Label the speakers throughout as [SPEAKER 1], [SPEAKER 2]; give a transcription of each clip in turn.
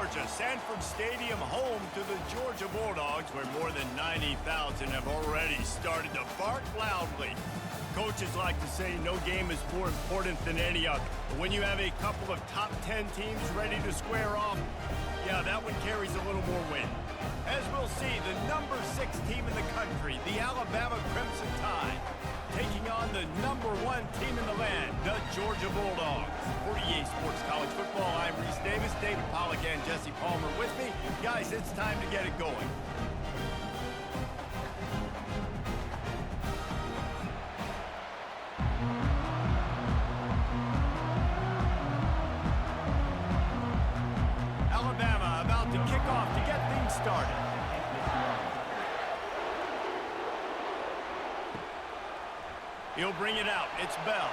[SPEAKER 1] Georgia. Sanford Stadium, home to the Georgia Bulldogs, where more than 90,000 have already started to bark loudly. Coaches like to say no game is more important than any other. But when you have a couple of top 10 teams ready to square off, yeah, that one carries a little more weight. As we'll see, the number 6 team in the country, the Alabama Crimson Tide, taking on the number 1 team in the land, the Georgia Bulldogs. For EA Sports College Football, I'm Reese Davis, David Pollack, and Jesse Palmer with me. Guys, it's time to get it going. Alabama about to kick off to get things started. He'll bring it out. It's Bell.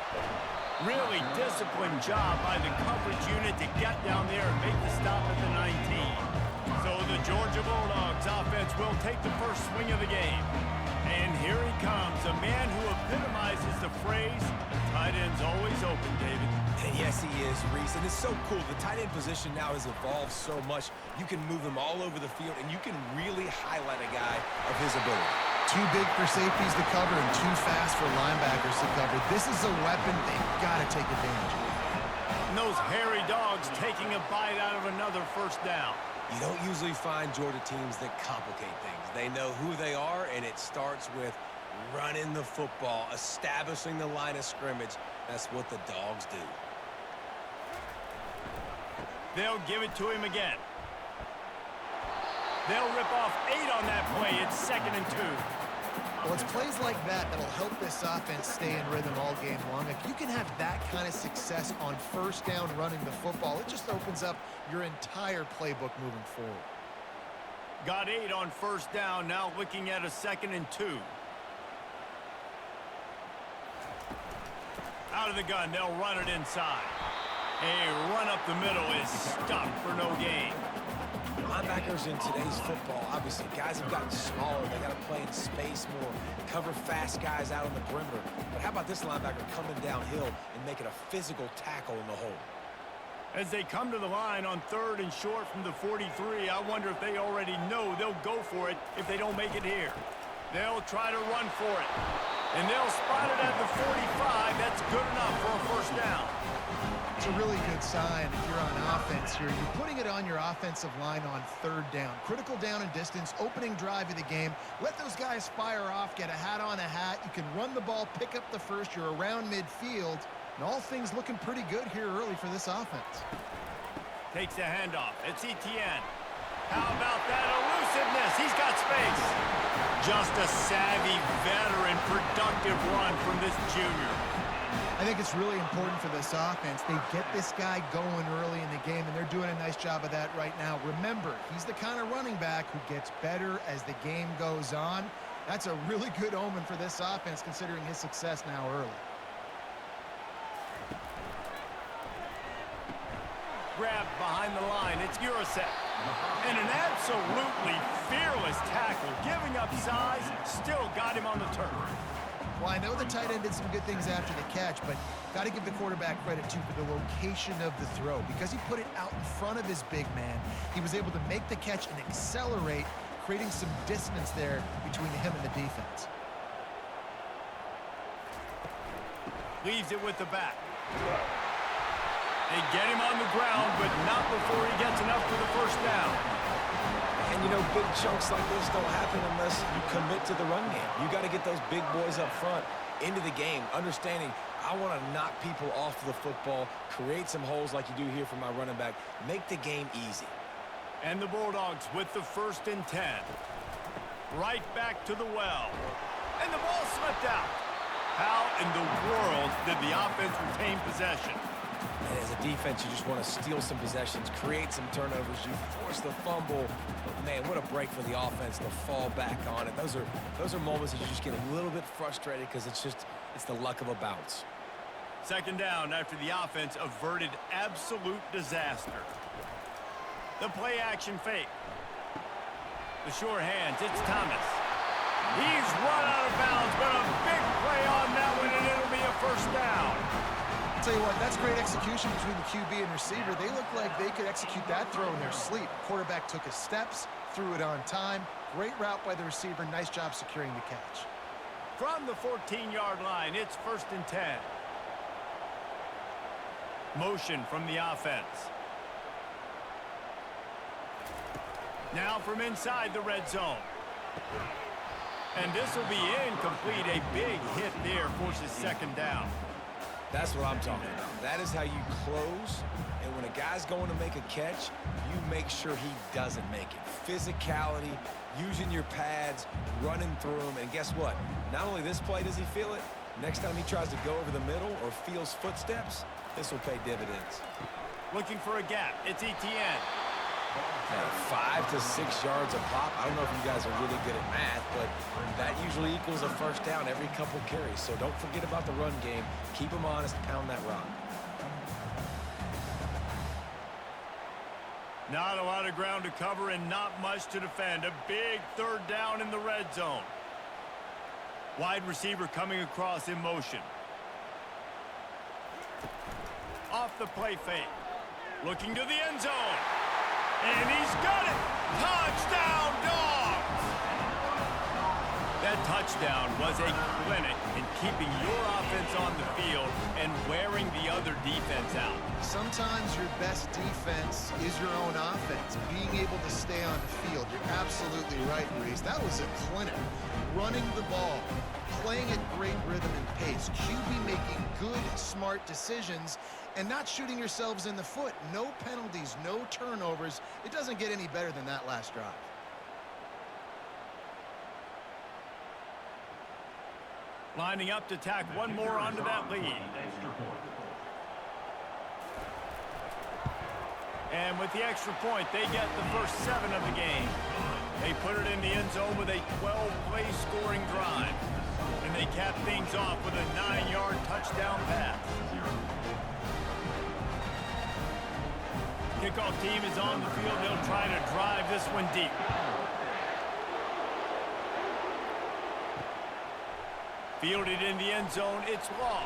[SPEAKER 1] Really disciplined job by the coverage unit to get down there and make the stop at the 19. So the Georgia Bulldogs offense will take the first swing of the game. And here he comes, a man who epitomizes the phrase, tight end's always open, David.
[SPEAKER 2] And yes, he is, Reese. And it's so cool. The tight end position now has evolved so much. You can move him all over the field, and you can really highlight a guy of his ability.
[SPEAKER 3] Too big for safeties to cover and too fast for linebackers to cover. This is a weapon they've got to take advantage of.
[SPEAKER 1] And those hairy dogs taking a bite out of another first down.
[SPEAKER 2] You don't usually find Georgia teams that complicate things. They know who they are, and it starts with running the football, establishing the line of scrimmage. That's what the Dogs do.
[SPEAKER 1] They'll give it to him again. They'll rip off 8 on that play. It's 2nd and 2.
[SPEAKER 3] Well, it's plays like that that'll help this offense stay in rhythm all game long. If you can have that kind of success on first down running the football, it just opens up your entire playbook moving forward.
[SPEAKER 1] Got 8 on first down, now looking at a 2nd and 2. Out of the gun, they'll run it inside. A run up the middle is stopped for no gain.
[SPEAKER 2] Linebackers in today's football, obviously, guys have gotten smaller. They got to play in space more, cover fast guys out on the perimeter. But how about this linebacker coming downhill and making a physical tackle in the hole?
[SPEAKER 1] As they come to the line on 3rd and short from the 43, I wonder if they already know they'll go for it if they don't make it here. They'll try to run for it. And they'll spot it at the 45. That's good enough for a first down.
[SPEAKER 3] It's a really good sign if you're on offense here. You're putting it on your offensive line on 3rd down. Critical down and distance, opening drive of the game. Let those guys fire off, get a hat on a hat. You can run the ball, pick up the first. You're around midfield. And all things looking pretty good here early for this offense.
[SPEAKER 1] Takes the handoff. It's Etienne. How about that elusiveness? He's got space. Just a savvy, veteran, productive run from this junior.
[SPEAKER 3] I think it's really important for this offense. They get this guy going early in the game, and they're doing a nice job of that right now. Remember, he's the kind of running back who gets better as the game goes on. That's a really good omen for this offense, considering his success now early.
[SPEAKER 1] Grabbed behind the line. It's Urasek. And an absolutely fearless tackle. Giving up size, still got him on the turf.
[SPEAKER 3] Well, I know the tight end did some good things after the catch, but got to give the quarterback credit, too, for the location of the throw. Because he put it out in front of his big man, he was able to make the catch and accelerate, creating some distance there between him and the defense.
[SPEAKER 1] Leaves it with the back. They get him on the ground, but not before he gets enough for the first down.
[SPEAKER 2] And, you know, big chunks like this don't happen unless you commit to the run game. You got to get those big boys up front into the game, understanding I want to knock people off the football, create some holes like you do here for my running back, make the game easy.
[SPEAKER 1] And the Bulldogs with the 1st and 10. Right back to the well. And the ball slipped out. How in the world did the offense retain possession?
[SPEAKER 2] And as a defense, you just want to steal some possessions, create some turnovers. You force the fumble. But man, what a break for the offense to fall back on it. Those are moments that you just get a little bit frustrated because it's the luck of a bounce.
[SPEAKER 1] 2nd down after the offense averted absolute disaster. The play action fake. The sure hands. It's Thomas. He's run out of bounds, but a big play on that one, and it'll be a first down.
[SPEAKER 3] Tell you what, that's great execution between the QB and receiver. They look like they could execute that throw in their sleep. Quarterback took his steps, threw it on time. Great route by the receiver. Nice job securing the catch.
[SPEAKER 1] From the 14-yard line, it's 1st and 10. Motion from the offense. Now from inside the red zone. And this will be incomplete. A big hit there forces 2nd down.
[SPEAKER 2] That's what I'm talking about. That is how you close. And when a guy's going to make a catch, you make sure he doesn't make it. Physicality, using your pads, running through them. And guess what? Not only this play does he feel it, next time he tries to go over the middle or feels footsteps, this will pay dividends.
[SPEAKER 1] Looking for a gap. It's Etienne.
[SPEAKER 2] 5 to 6 yards a pop. I don't know if you guys are really good at math, but that usually equals a 1st down every couple carries. So don't forget about the run game. Keep them honest, pound that rock.
[SPEAKER 1] Not a lot of ground to cover and not much to defend. A big 3rd down in the red zone. Wide receiver coming across in motion. Off the play fake. Looking to the end zone. And he's got it! Touchdown, Dogs! That touchdown was a clinic in keeping your offense on the field and wearing the other defense out.
[SPEAKER 3] Sometimes your best defense is your own offense, being able to stay on the field. You're absolutely right, Reese. That was a clinic. Running the ball, playing at great rhythm and pace, QB making good, smart decisions, and not shooting yourselves in the foot. No penalties, no turnovers. It doesn't get any better than that last drive.
[SPEAKER 1] Lining up to tack one more onto that lead. And with the extra point, they get the first 7 of the game. They put it in the end zone with a 12-play scoring drive. And they cap things off with a 9-yard touchdown pass. Kickoff team is on the field. They'll try to drive this one deep. Fielded in the end zone, it's Law.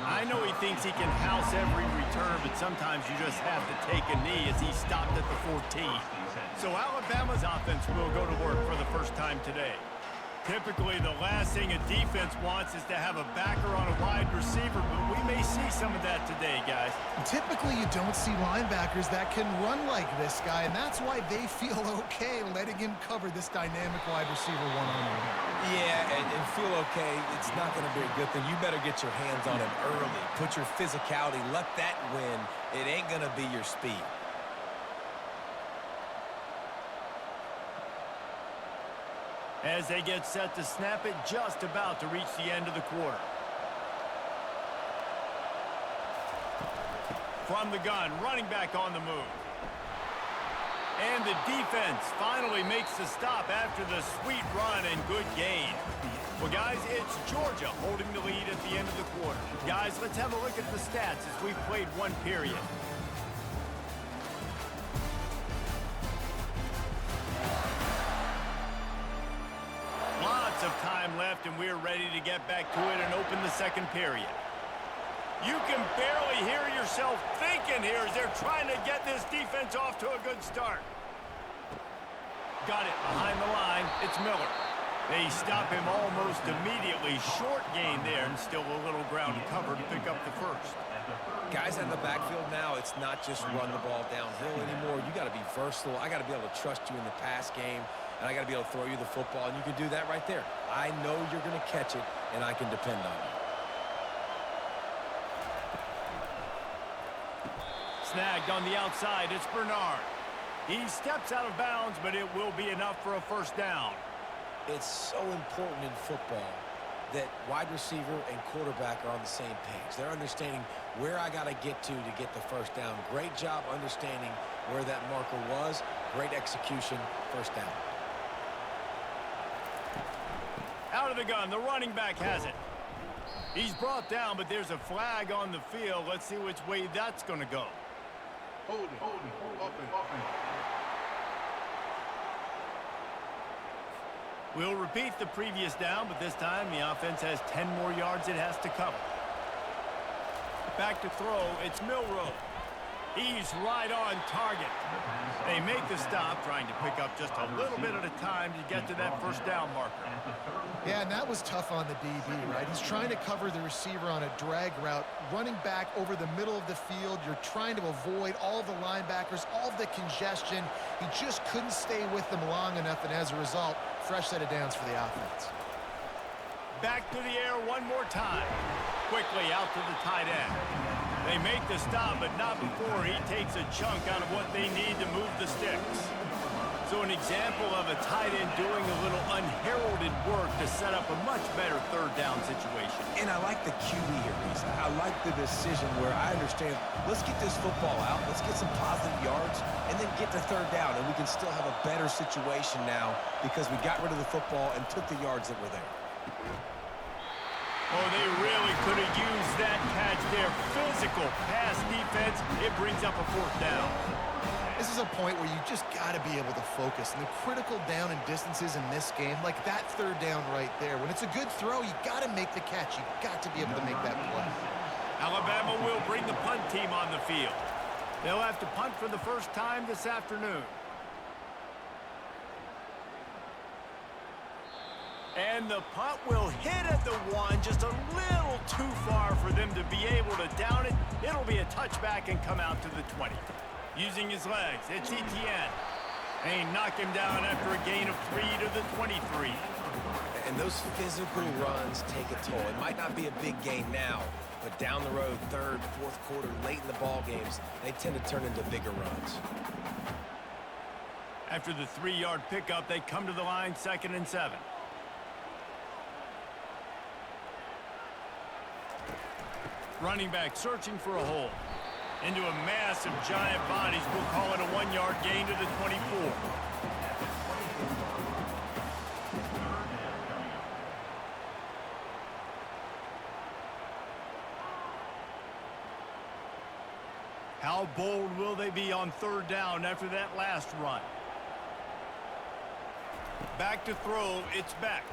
[SPEAKER 1] I know he thinks he can house every return, but sometimes you just have to take a knee as he stopped at the 14. So Alabama's offense will go to work for the first time today. Typically, the last thing a defense wants is to have a backer on a wide receiver, but we may see some of that today, guys.
[SPEAKER 3] Typically, you don't see linebackers that can run like this guy, and that's why they feel okay letting him cover this dynamic wide receiver one-on-one.
[SPEAKER 2] Yeah, and feel okay. It's not going to be a good thing. You better get your hands on him early. Put your physicality. Let that win. It ain't going to be your speed.
[SPEAKER 1] As they get set to snap it, just about to reach the end of the quarter. From the gun, running back on the move. And the defense finally makes the stop after the sweet run and good gain. Well, guys, it's Georgia holding the lead at the end of the quarter. Guys, let's have a look at the stats as we've played one period. Lots of time left, and we're ready to get back to it and open the second period. You can barely hear yourself thinking here as they're trying to get this defense off to a good start. Got it behind the line. It's Miller. They stop him almost immediately. Short gain there, and still a little ground to cover to pick up the first.
[SPEAKER 2] Guys in the backfield now, it's not just run the ball downhill anymore. You got to be versatile. I got to be able to trust you in the pass game, and I got to be able to throw you the football, and you can do that right there. I know you're going to catch it, and I can depend on you.
[SPEAKER 1] Snagged on the outside, it's Bernard. He steps out of bounds, but it will be enough for a first down.
[SPEAKER 2] It's so important in football that wide receiver and quarterback are on the same page. They're understanding where I got to get get the first down. Great job understanding where that marker was. Great execution, first down.
[SPEAKER 1] Out of the gun, the running back has it. He's brought down, but there's a flag on the field. Let's see which way that's going to go.
[SPEAKER 4] Hold it, open.
[SPEAKER 1] We'll repeat the previous down, but this time the offense has 10 more yards it has to cover. Back to throw, it's Milroe. He's right on target. They make the stop, trying to pick up just a little bit at a time to get to that first down marker.
[SPEAKER 3] Yeah, and that was tough on the DB, right? He's trying to cover the receiver on a drag route, running back over the middle of the field. You're trying to avoid all of the linebackers, all of the congestion. He just couldn't stay with them long enough, and as a result, fresh set of downs for the offense.
[SPEAKER 1] Back to the air one more time. Quickly out to the tight end. They make the stop, but not before he takes a chunk out of what they need to move the sticks. So an example of a tight end doing a little unheralded work to set up a much better third down situation.
[SPEAKER 2] And I like the QB here, Reese. I like the decision where I understand, let's get this football out, let's get some positive yards, and then get to third down, and we can still have a better situation now because we got rid of the football and took the yards that were there.
[SPEAKER 1] Oh, they really could have used that catch there. Physical pass defense. It brings up a fourth down.
[SPEAKER 3] This is a point where you just got to be able to focus. And the critical down and distances in this game, like that third down right there, when it's a good throw, you got to make the catch. You got to be able to make that play.
[SPEAKER 1] Alabama will bring the punt team on the field. They'll have to punt for the first time this afternoon. And the punt will hit at the one, just a little too far for them to be able to down it. It'll be a touchback and come out to the 20. Using his legs, it's Etienne. They knock him down after a gain of 3 to the 23.
[SPEAKER 2] And those physical runs take a toll. It might not be a big game now, but down the road, third, fourth quarter, late in the ball games, they tend to turn into bigger runs.
[SPEAKER 1] After the 3-yard pickup, they come to the line, 2nd and 7. Running back searching for a hole. Into a mass of giant bodies, we'll call it a 1-yard gain to the 24. How bold will they be on third down after that last run? Back to throw, it's Beck.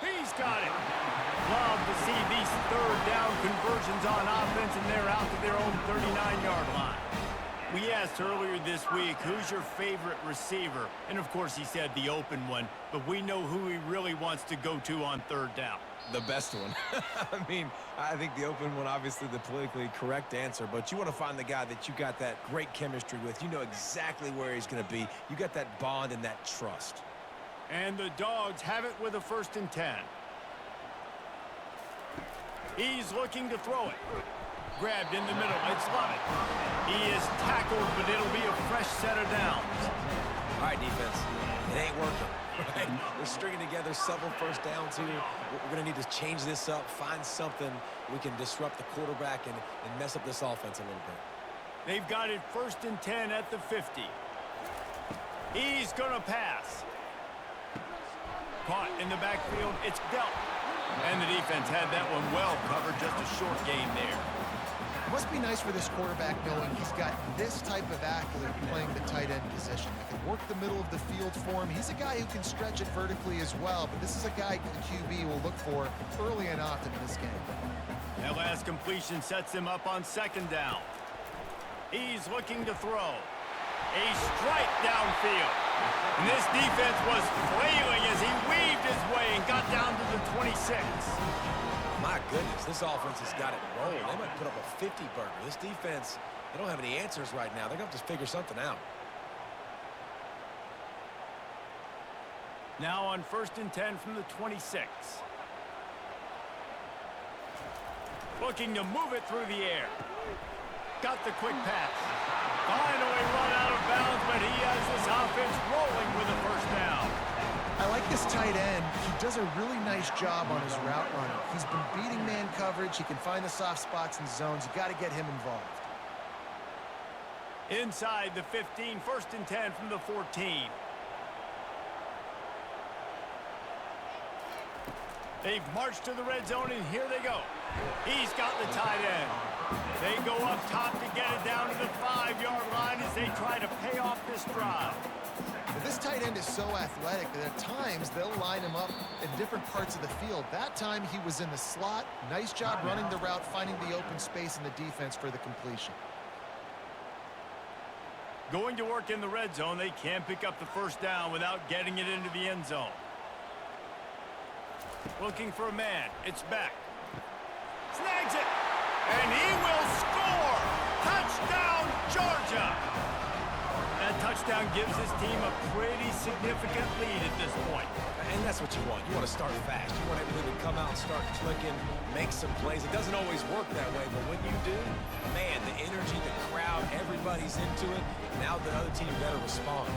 [SPEAKER 1] He's got it. Love to see these third down conversions on offense, and they're out to their own 39-yard line. We asked earlier this week, who's your favorite receiver? And, of course, he said the open one, but we know who he really wants to go to on third down.
[SPEAKER 2] The best one. I mean, I think the open one, obviously the politically correct answer, but you want to find the guy that you got that great chemistry with. You know exactly where he's going to be. You got that bond and that trust.
[SPEAKER 1] And the Dogs have it with a 1st and 10. He's looking to throw it. Grabbed in the middle. It's Lovett. He is tackled, but it'll be a fresh set of downs.
[SPEAKER 2] All right, defense. It ain't working. Right? We're stringing together several first downs here. We're going to need to change this up, find something we can disrupt the quarterback and mess up this offense a little bit.
[SPEAKER 1] They've got it 1st and 10 at the 50. He's going to pass. Caught in the backfield. It's Delp. And the defense had that one well covered, just a short game there.
[SPEAKER 3] It must be nice for this quarterback knowing he's got this type of athlete playing the tight end position. That can work the middle of the field for him. He's a guy who can stretch it vertically as well, but this is a guy the QB will look for early and often in this game.
[SPEAKER 1] That last completion sets him up on 2nd down. He's looking to throw. A strike downfield. And this defense was flailing as he weaved his way and got down to the 26.
[SPEAKER 2] My goodness, this offense has got it rolling. They might put up a 50-burger. This defense, they don't have any answers right now. They're going to have to figure something out.
[SPEAKER 1] Now on 1st and 10 from the 26. Looking to move it through the air. Got the quick pass. Finally run out of bounds, but he has this offense rolling with a 1st down.
[SPEAKER 3] I like this tight end. He does a really nice job on his route running. He's been beating man coverage. He can find the soft spots and zones. You got to get him involved.
[SPEAKER 1] Inside the 15, 1st and 10 from the 14. They've marched to the red zone, and here they go. He's got the tight end. They go up top to get it down to the 5-yard line as they try to pay off this drive.
[SPEAKER 3] But this tight end is so athletic that at times they'll line him up in different parts of the field. That time he was in the slot. Nice job running the route, finding the open space in the defense for the completion.
[SPEAKER 1] Going to work in the red zone, they can't pick up the first down without getting it into the end zone. Looking for a man. It's Beck. Snags it. And he will score. Touchdown, Georgia. That touchdown gives his team a pretty significant lead at this point.
[SPEAKER 2] And that's what you want. You want to start fast. You want everything to come out and start clicking, make some plays. It doesn't always work that way, but when you do, man, the energy, the crowd, everybody's into it. Now the other team better respond.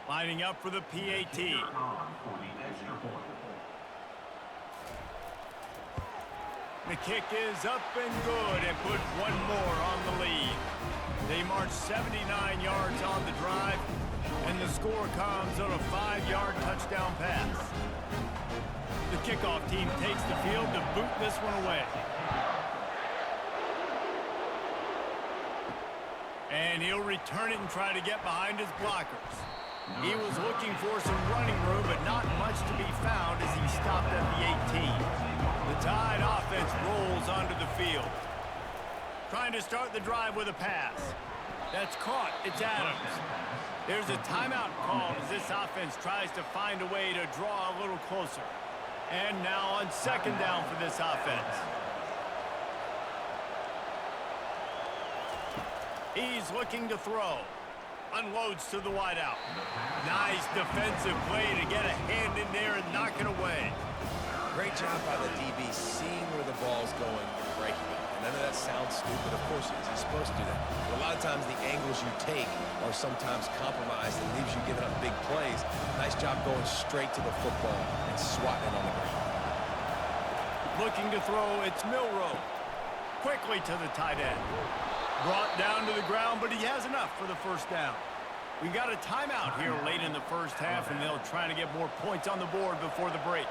[SPEAKER 1] Lining up for the PAT. The kick is up and good and put one more on the lead. They march 79 yards on the drive, and the score comes on a 5-yard touchdown pass. The kickoff team takes the field to boot this one away. And he'll return it and try to get behind his blockers. He was looking for some running room, but not much to be found as he stopped at the 18. The Tide offense rolls onto the field. Trying to start the drive with a pass. That's caught. It's Adams. There's a timeout call as this offense tries to find a way to draw a little closer. And now on second down for this offense. He's looking to throw. Unloads to the wideout. Nice defensive play to get a hand in there and knock it away.
[SPEAKER 2] Great job by the DB seeing where the ball's going and breaking it. And none of that sounds stupid. Of course it is. He's supposed to do that. But a lot of times the angles you take are sometimes compromised and leaves you giving up big plays. Nice job going straight to the football and swatting it on the ground.
[SPEAKER 1] Looking to throw, it's Milroe. Quickly to the tight end. Brought down to the ground, but he has enough for the first down. We got a timeout here late in the first half, and they'll try to get more points on the board before the break.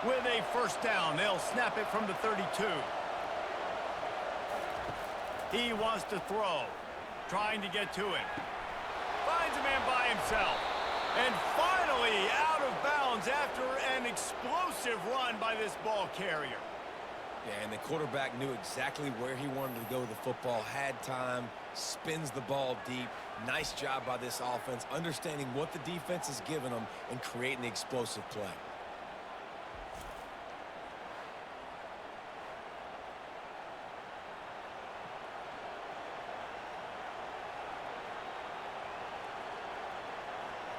[SPEAKER 1] With a first down, they'll snap it from the 32. He wants to throw, trying to get to him. Finds a man by himself. And finally out of bounds after an explosive run by this ball carrier.
[SPEAKER 2] Yeah, and the quarterback knew exactly where he wanted to go with the football, had time, spins the ball deep. Nice job by this offense, understanding what the defense is giving them and creating the explosive play.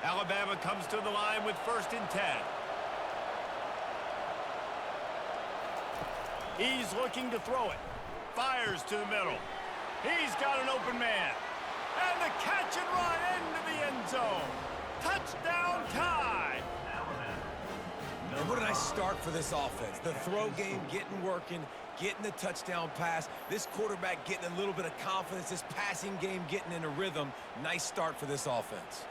[SPEAKER 1] Alabama comes to the line with 1st and 10. He's looking to throw it. Fires to the middle. He's got an open man. And the catch and run into the end zone. Touchdown Tide.
[SPEAKER 2] And what a nice start for this offense. The throw game getting working, getting the touchdown pass. This quarterback getting a little bit of confidence. This passing game getting in a rhythm. Nice start for this offense.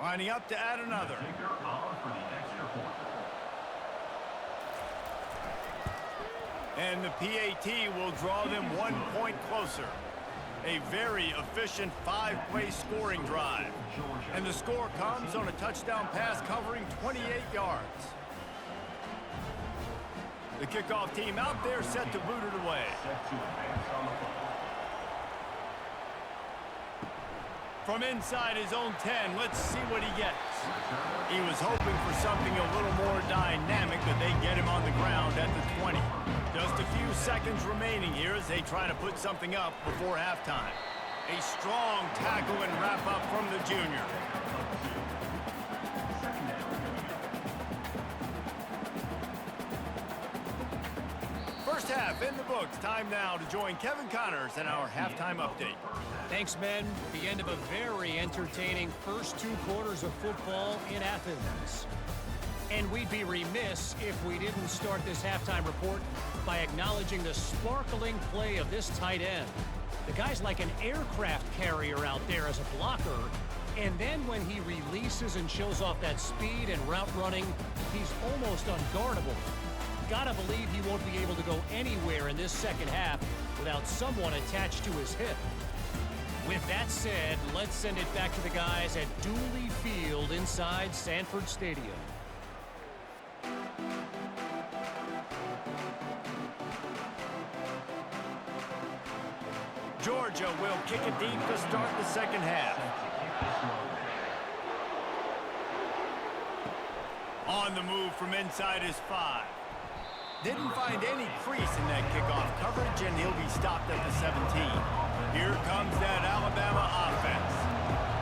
[SPEAKER 1] Lining up to add another. And the PAT will draw them 1 point closer. A very efficient 5-play scoring drive. And the score comes on a touchdown pass covering 28 yards. The kickoff team out there set to boot it away. From inside his own 10, let's see what he gets. He was hoping for something a little more dynamic, but they get him on the ground at the 20. Just a few seconds remaining here as they try to put something up before halftime. A strong tackle and wrap up from the junior. First half in the books. Time now to join Kevin Connors in our halftime update.
[SPEAKER 5] Thanks, men. The end of a very entertaining first 2 quarters of football in Athens. And we'd be remiss if we didn't start this halftime report by acknowledging the sparkling play of this tight end. The guy's like an aircraft carrier out there as a blocker, and then when he releases and shows off that speed and route running, he's almost unguardable. Gotta believe he won't be able to go anywhere in this second half without someone attached to his hip. With that said, let's send it back to the guys at Dooley Field inside Sanford Stadium.
[SPEAKER 1] Georgia will kick it deep to start the second half. On the move from inside his 5. Didn't find any crease in that kickoff coverage, and he'll be stopped at the 17. Here comes that Alabama offense.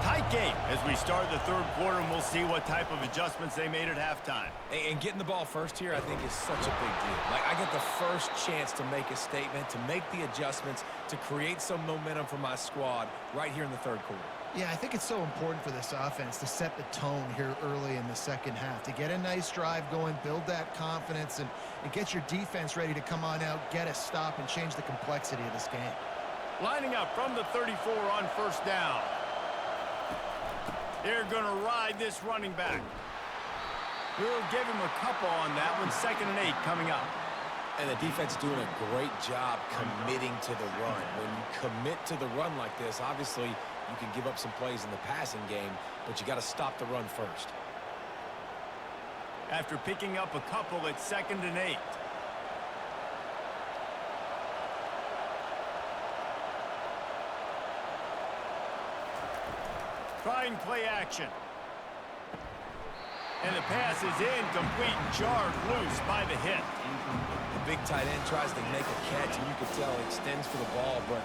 [SPEAKER 1] Tight game as we start the third quarter, and we'll see what type of adjustments they made at halftime.
[SPEAKER 2] And getting the ball first here, I think, is such a big deal. Like, I get the first chance to make a statement, to make the adjustments, to create some momentum for my squad right here in the third quarter.
[SPEAKER 3] Yeah, I think it's so important for this offense to set the tone here early in the second half, to get a nice drive going, build that confidence, and get your defense ready to come on out, get a stop, and change the complexity of this game.
[SPEAKER 1] Lining up from the 34 on first down. They're going to ride this running back. We'll give him a couple on that one. 2nd and 8 coming up.
[SPEAKER 2] And the defense doing a great job committing to the run. When you commit to the run like this, obviously you can give up some plays in the passing game, but you got to stop the run first.
[SPEAKER 1] After picking up a couple, it's 2nd and 8. Trying play action. And the pass is incomplete, jarred loose by the hit.
[SPEAKER 2] The big tight end tries to make a catch, and you can tell he extends for the ball, but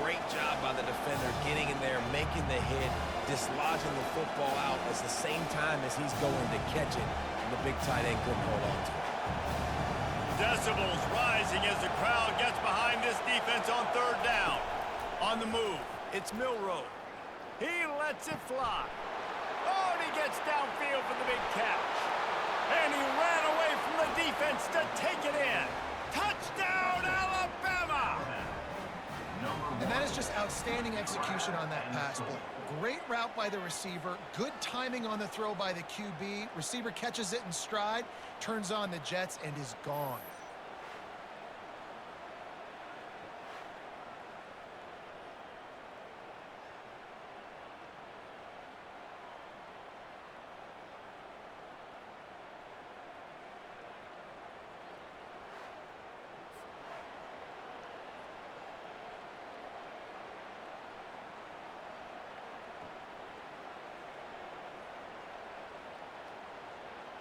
[SPEAKER 2] great job by the defender getting in there, making the hit, dislodging the football out at the same time as he's going to catch it, and the big tight end couldn't hold on to it.
[SPEAKER 1] Decibels rising as the crowd gets behind this defense on third down. On the move, it's Milroe. He lets it fly. Oh, and he gets downfield for the big catch. And he ran away from the defense to take it in. Touchdown, Alabama!
[SPEAKER 3] And that is just outstanding execution on that pass play. Great route by the receiver, good timing on the throw by the QB. Receiver catches it in stride, turns on the jets, and is gone.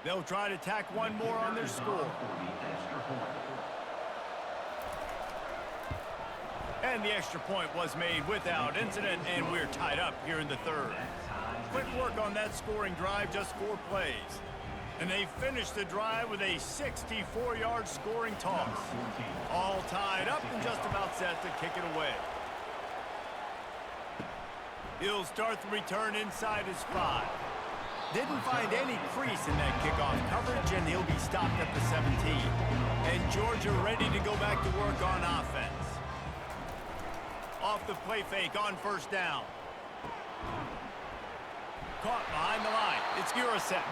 [SPEAKER 1] They'll try to tack one more on their score. And the extra point was made without incident, and we're tied up here in the third. Quick work on that scoring drive, just 4 plays. And they finished the drive with a 64-yard scoring toss. All tied up and just about set to kick it away. He'll start the return inside his 5. Didn't find any crease in that kickoff coverage, and he'll be stopped at the 17. And Georgia ready to go back to work on offense. Off the play fake on first down. Caught behind the line. It's Urasek.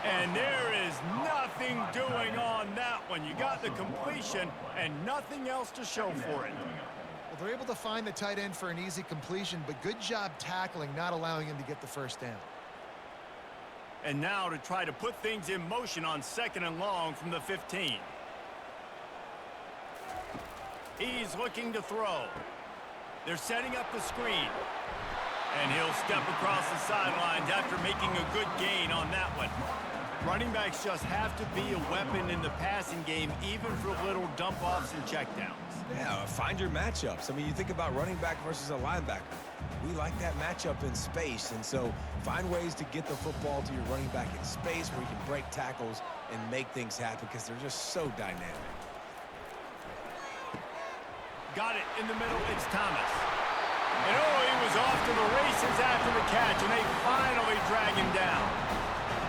[SPEAKER 1] And there is nothing doing on that one. You got the completion and nothing else to show for it.
[SPEAKER 3] Well, they're able to find the tight end for an easy completion, but good job tackling, not allowing him to get the first down.
[SPEAKER 1] And now to try to put things in motion on 2nd and long from the 15. He's looking to throw. They're setting up the screen. And he'll step across the sidelines after making a good gain on that one. Running backs just have to be a weapon in the passing game, even for little dump-offs and checkdowns.
[SPEAKER 2] Yeah, find your matchups. I mean, you think about running back versus a linebacker. We like that matchup in space, and so find ways to get the football to your running back in space where you can break tackles and make things happen because they're just so dynamic.
[SPEAKER 1] Got it in the middle. It's Thomas. And oh, he was off to the races after the catch, and they finally drag him down.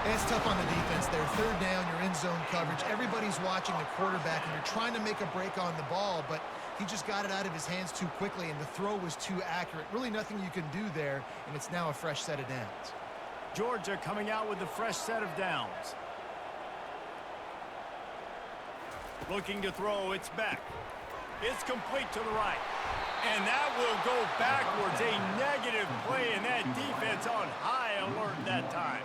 [SPEAKER 3] And it's tough on the defense there. Third down, you're in zone coverage. Everybody's watching the quarterback, and you're trying to make a break on the ball, but he just got it out of his hands too quickly, and the throw was too accurate. Really nothing you can do there, and it's now a fresh set of downs.
[SPEAKER 1] Georgia coming out with a fresh set of downs. Looking to throw, it's Beck. It's complete to the right. And that will go backwards. A negative play, and that defense on high alert that time.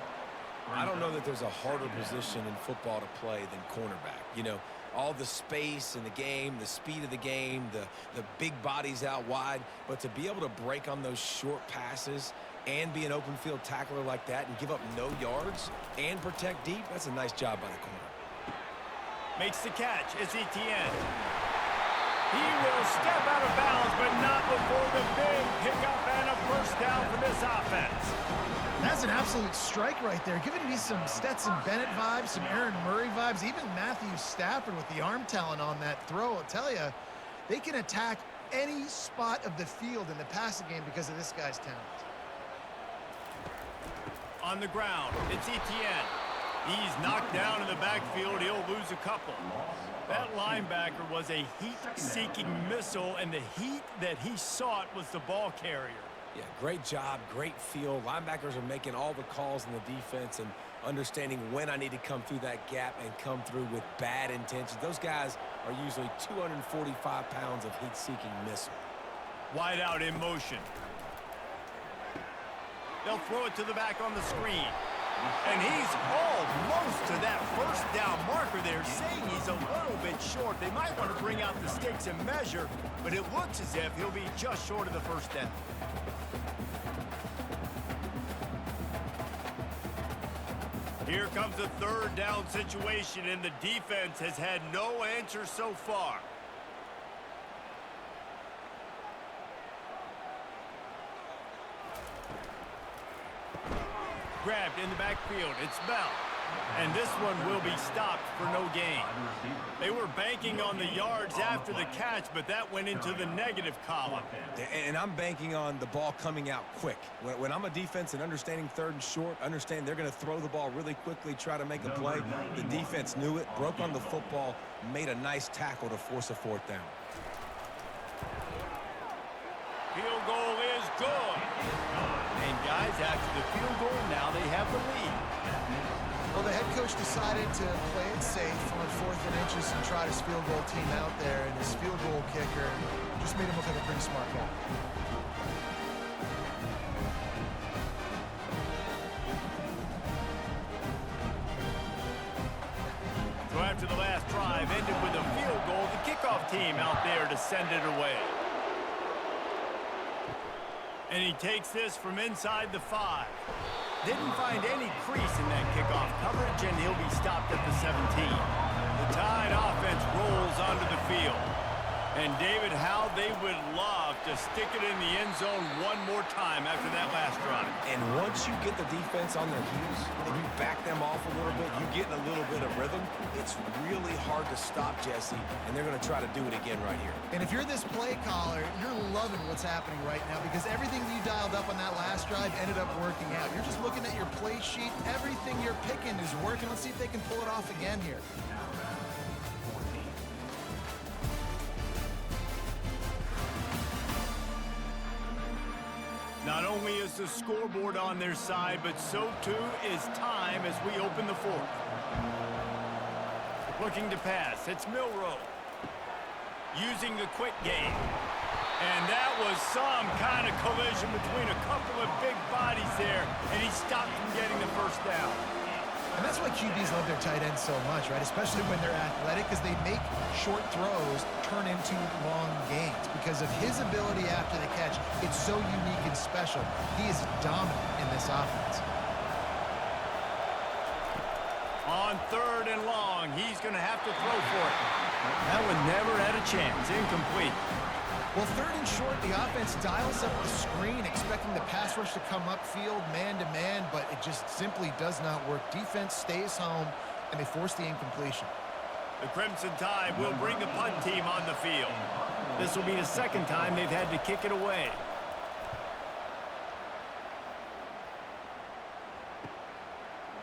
[SPEAKER 2] I don't know that there's a harder position in football to play than cornerback. You know, all the space in the game, the speed of the game, the big bodies out wide. But to be able to break on those short passes and be an open field tackler like that and give up no yards and protect deep, that's a nice job by the corner.
[SPEAKER 1] Makes the catch. It's Etienne. He will step out of bounds, but not before the big pickup and a first down for this offense.
[SPEAKER 3] That's an absolute strike right there, giving me some Stetson Bennett vibes, some Aaron Murray vibes, even Matthew Stafford with the arm talent on that throw. I'll tell you, they can attack any spot of the field in the passing game because of this guy's talent.
[SPEAKER 1] On the ground, it's Etienne. He's knocked down in the backfield. He'll lose a couple. That linebacker was a heat-seeking missile, and the heat that he sought was the ball carrier.
[SPEAKER 2] Yeah, great job, great feel. Linebackers are making all the calls in the defense and understanding when I need to come through that gap and come through with bad intentions. Those guys are usually 245 pounds of heat-seeking missile.
[SPEAKER 1] Wide out in motion. They'll throw it to the back on the screen. And he's almost to that first down marker there, saying he's a little bit short. They might want to bring out the stakes and measure, but it looks as if he'll be just short of the first down. Here comes the third down situation, and the defense has had no answer so far. Grabbed in the backfield. It's Bell. And this one will be stopped for no gain. They were banking on the yards after the catch, but that went into the negative column.
[SPEAKER 2] And I'm banking on the ball coming out quick. When I'm a defense and understanding third and short, understand they're going to throw the ball really quickly, try to make a play. The defense knew it, broke on the football, made a nice tackle to force a fourth down.
[SPEAKER 1] Field goal is good. And guys, after the field goal, now they have the lead.
[SPEAKER 3] Well, the head coach decided to play it safe on 4th and inches and try his field goal team out there, and his field goal kicker just made him look like a pretty smart guy.
[SPEAKER 1] So after the last drive ended with a field goal, the kickoff team out there to send it away. And he takes this from inside the 5. Didn't find any crease in that kickoff coverage, and he'll be stopped at the 17. The Tide offense rolls onto the field. And David, how they would love to stick it in the end zone one more time after that last drive.
[SPEAKER 2] And once you get the defense on their heels and you back them off a little bit, you get in a little bit of rhythm, it's really hard to stop, Jesse, and they're going to try to do it again right here.
[SPEAKER 3] And if you're this play caller, you're loving what's happening right now because everything you dialed up on that last drive ended up working out. You're just looking at your play sheet. Everything you're picking is working. Let's see if they can pull it off again here.
[SPEAKER 1] Not only is the scoreboard on their side, but so too is time as we open the 4th. Looking to pass, it's Milroe. Using the quick game. And that was some kind of collision between a couple of big bodies there, and he stopped from getting the first down.
[SPEAKER 3] And that's why QBs love their tight ends so much, right? Especially when they're athletic, because they make short throws turn into long gains. Because of his ability after the catch, it's so unique and special. He is dominant in this offense.
[SPEAKER 1] On 3rd and long, he's going to have to throw for it. That one never had a chance. Incomplete.
[SPEAKER 3] Well, 3rd and short, the offense dials up the screen, expecting the pass rush to come upfield man-to-man, but it just simply does not work. Defense stays home, and they force the incompletion.
[SPEAKER 1] The Crimson Tide will bring the punt team on the field. This will be the second time they've had to kick it away.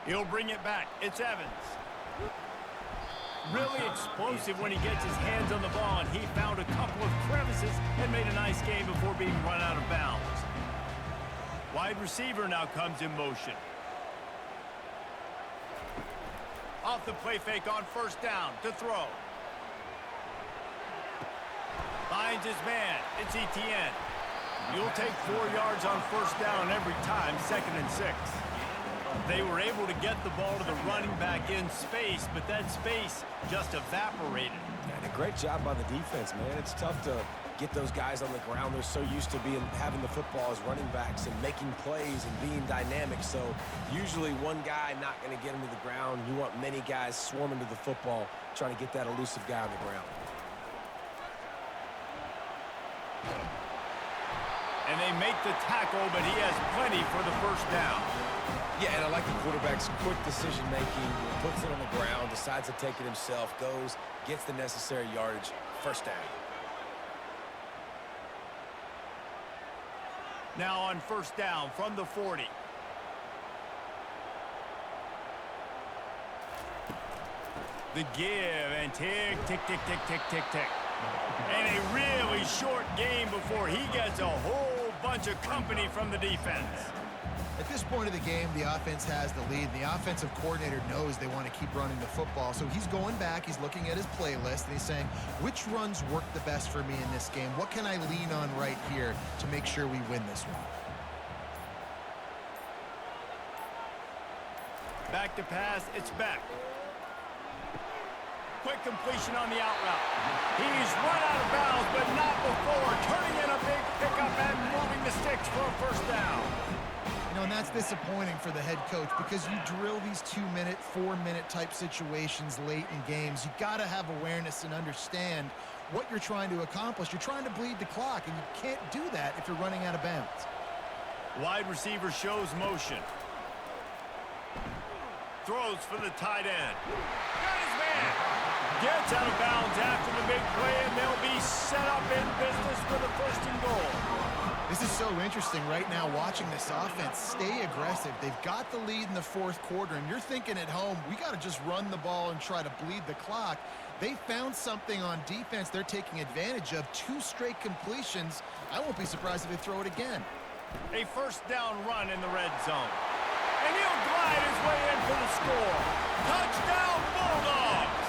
[SPEAKER 1] He'll bring it back. It's Evans. Really explosive when he gets his hands on the ball, and he found a couple of crevices and made a nice game before being run out of bounds. Wide receiver now comes in motion. Off the play fake on first down to throw. Finds his man. It's Etienne. You'll take 4 yards on first down every time, 2nd and 6. They were able to get the ball to the running back in space, but that space just evaporated.
[SPEAKER 2] And a great job by the defense, man. It's tough to get those guys on the ground. They're so used to having the football as running backs and making plays and being dynamic. So usually one guy not going to get him to the ground. You want many guys swarming to the football, trying to get that elusive guy on the ground.
[SPEAKER 1] And they make the tackle, but he has plenty for the first down.
[SPEAKER 2] Yeah, and I like the quarterback's quick decision-making. Puts it on the ground, decides to take it himself, goes, gets the necessary yardage, first down.
[SPEAKER 1] Now on first down from the 40. The give and tick, tick, tick, tick, tick, tick, tick. And a really short game before he gets a whole bunch of company from the defense.
[SPEAKER 3] At this point of the game, the offense has the lead. The offensive coordinator knows they want to keep running the football. So he's going back, he's looking at his playlist, and he's saying, which runs work the best for me in this game? What can I lean on right here to make sure we win this one?
[SPEAKER 1] Back to pass, it's Beck. Quick completion on the out route. He's run out of bounds, but not before turning in a big pickup and moving the sticks for a first down.
[SPEAKER 3] You know, and that's disappointing for the head coach because you drill these 2-minute, 4-minute type situations late in games. You got to have awareness and understand what you're trying to accomplish. You're trying to bleed the clock, and you can't do that if you're running out of bounds.
[SPEAKER 1] Wide receiver shows motion. Throws for the tight end. Got his man. Gets out of bounds after the big play, and they'll be set up in business for the 1st and goal.
[SPEAKER 3] This is so interesting right now watching this offense stay aggressive. They've got the lead in the 4th quarter, and you're thinking at home, we got to just run the ball and try to bleed the clock. They found something on defense they're taking advantage of. 2 straight completions. I won't be surprised if they throw it again.
[SPEAKER 1] A first down run in the red zone. And he'll glide his way in for the score. Touchdown, Bulldogs!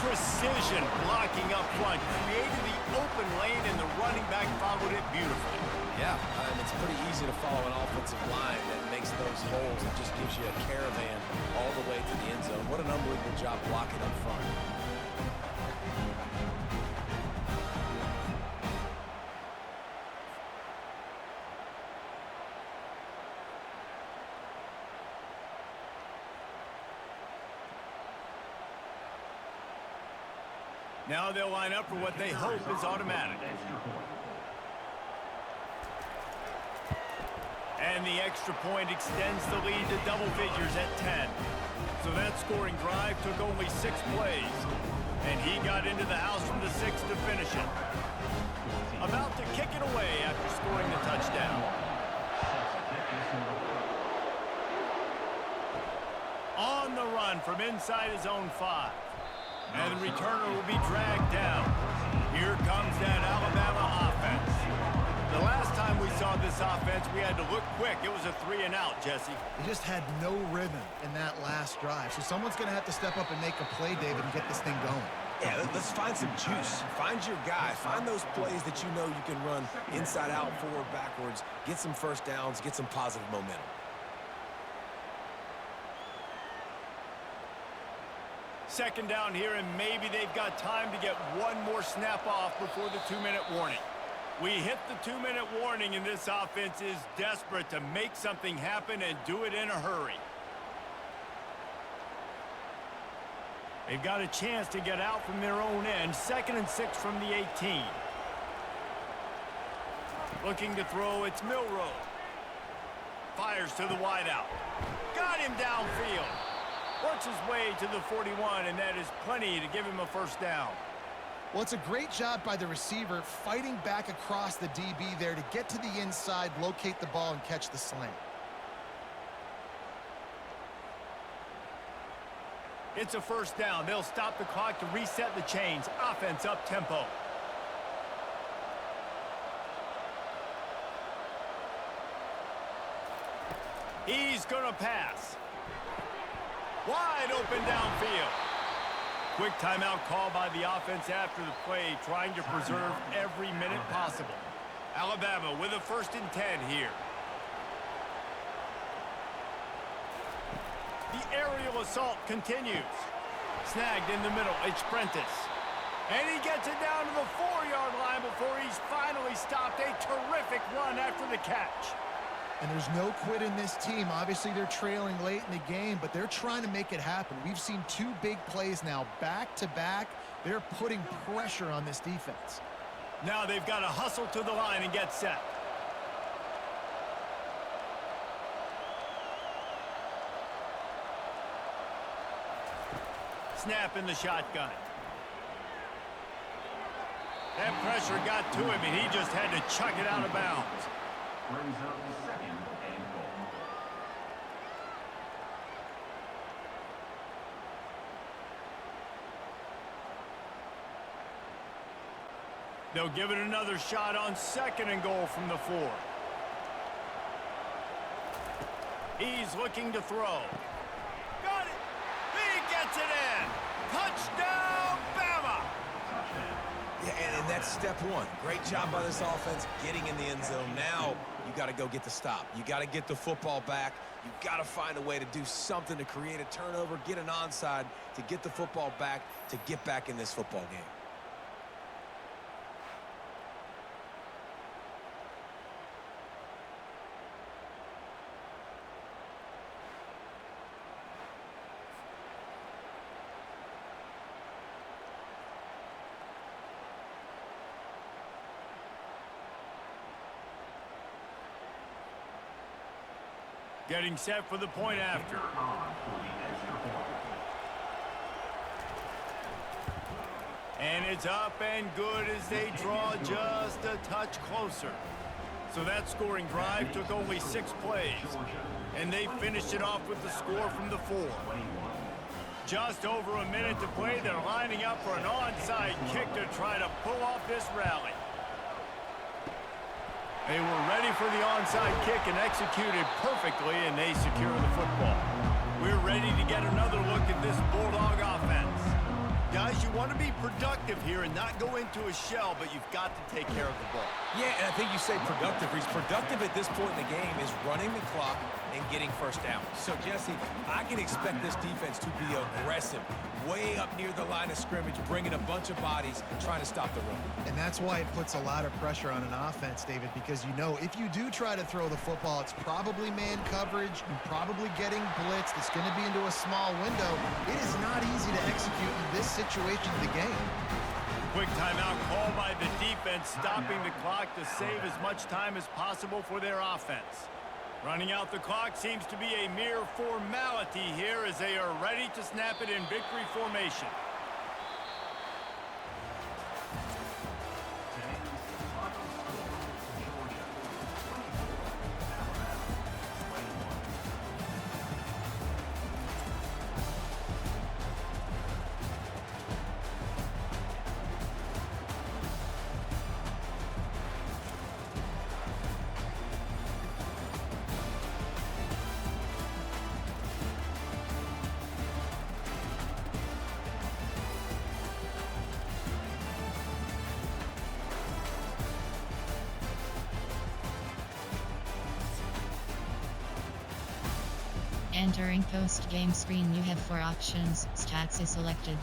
[SPEAKER 1] Precision blocking up front created the open lane, and the running back followed it beautifully.
[SPEAKER 2] Yeah, it's pretty easy to follow an offensive line that makes those holes and just gives you a caravan all the way to the end zone. What an unbelievable job blocking up front.
[SPEAKER 1] Now they'll line up for what they hope is automatic. And the extra point extends the lead to double figures at 10. So that scoring drive took only 6 plays. And he got into the house from the 6 to finish it. About to kick it away after scoring the touchdown. On the run from inside his own 5. And the returner will be dragged down. Here comes that Alabama offense. The last time we saw this offense, we had to look quick. It was a 3-and-out, Jesse.
[SPEAKER 3] They just had no rhythm in that last drive. So someone's going to have to step up and make a play, David, and get this thing going.
[SPEAKER 2] Yeah, let's find some juice. Find your guy. Find those plays that you know you can run inside out, forward, backwards. Get some first downs. Get some positive momentum.
[SPEAKER 1] Second down here, and maybe they've got time to get one more snap off before the 2-minute warning. We hit the 2-minute warning, and this offense is desperate to make something happen and do it in a hurry. They've got a chance to get out from their own end. 2nd and 6 from the 18. Looking to throw, it's Milroe. Fires to the wideout. Got him downfield. Works his way to the 41, and that is plenty to give him a first down.
[SPEAKER 3] Well, it's a great job by the receiver fighting back across the DB there to get to the inside, locate the ball, and catch the slant.
[SPEAKER 1] It's a first down. They'll stop the clock to reset the chains. Offense up tempo. He's going to pass. Wide open downfield. Quick timeout call by the offense after the play, trying to preserve every minute possible. Alabama with a 1st and 10 here. The aerial assault continues. Snagged in the middle. It's Prentice. And he gets it down to the 4-yard line before he's finally stopped. A terrific run after the catch.
[SPEAKER 3] And there's no quit in this team. Obviously, they're trailing late in the game, but they're trying to make it happen. We've seen 2 big plays now, back-to-back. They're putting pressure on this defense.
[SPEAKER 1] Now they've got to hustle to the line and get set. Snap in the shotgun. That pressure got to him, and he just had to chuck it out of bounds.
[SPEAKER 6] Brings up the 2nd and goal.
[SPEAKER 1] They'll give it another shot on 2nd and goal from the 4. He's looking to throw. Got it! He gets it in! Touchdown, Bama!
[SPEAKER 2] Yeah, and that's step one. Great job by this offense getting in the end zone. Now you got to go get the stop. You got to get the football back. You got to find a way to do something to create a turnover, get an onside, to get the football back, to get back in this football game.
[SPEAKER 1] Getting set for the point after. And it's up and good as they draw just a touch closer. So that scoring drive took only 6 plays. And they finished it off with the score from the 4. Just over a minute to play. They're lining up for an onside kick to try to pull off this rally. They were ready for the onside kick and executed perfectly, and they secure the football. We're ready to get another look at this Bulldog offense. Guys, you want to be productive here and not go into a shell, but you've got to take care of the ball.
[SPEAKER 2] Yeah, and I think you say productive. He's productive at this point in the game is running the clock and getting first down. So, Jesse, I can expect this defense to be aggressive, way up near the line of scrimmage, bringing a bunch of bodies, trying to stop the run.
[SPEAKER 3] And that's why it puts a lot of pressure on an offense, David, because you know if you do try to throw the football, it's probably man coverage, you're probably getting blitzed, it's going to be into a small window. It is not easy to execute in this situation of the game.
[SPEAKER 1] Quick timeout call by the defense, stopping the clock to save as much time as possible for their offense. Running out the clock seems to be a mere formality here as they are ready to snap it in victory formation.
[SPEAKER 7] Entering post-game screen, you have 4 options. Stats is selected.